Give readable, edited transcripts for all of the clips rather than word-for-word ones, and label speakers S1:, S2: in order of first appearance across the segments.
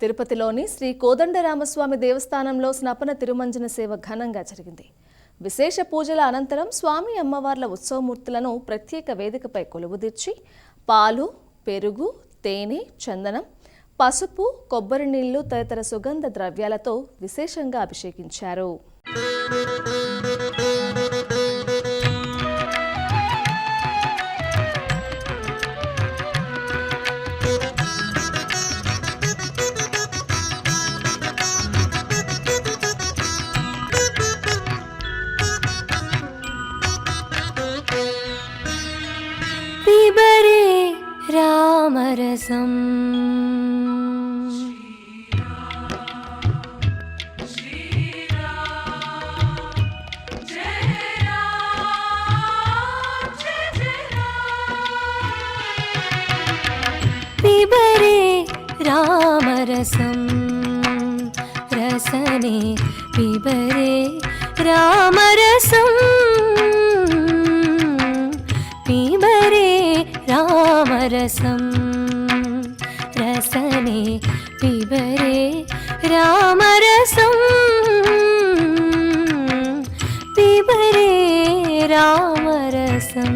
S1: తిరుపతిలోని శ్రీ కోదండరామస్వామి దేవస్థానంలో స్నపన తిరుమంజన సేవ ఘనంగా జరిగింది. విశేష పూజల అనంతరం స్వామి అమ్మవార్ల ఉత్సవమూర్తులను ప్రత్యేక వేదికపై కొలువుదీర్చి పాలు, పెరుగు, తేనె, చందనం, పసుపు, కొబ్బరి నీళ్లు తదితర సుగంధ ద్రవ్యాలతో విశేషంగా అభిషేకించారు.
S2: పిబరే రామరసం పిబరే రామరసం రసనే పిబరే రామరసం పిబరే రామరసం రసనే పిబరే రామరసం పిబరే రామరసం.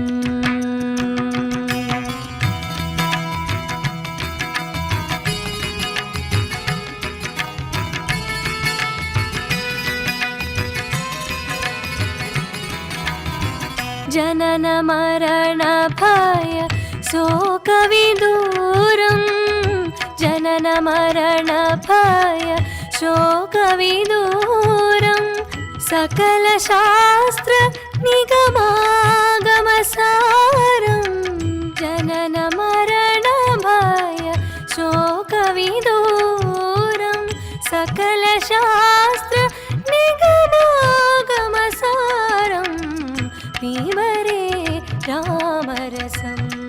S2: जनन मरण भय शोक विदूरं जनन मरण भय शोक विदूरं सकल शास्त्र निगमागम सारं जनन मरण भय शोक विदूरं सकल शास्त्र निगमागम सारं पिबरे रामरसम्.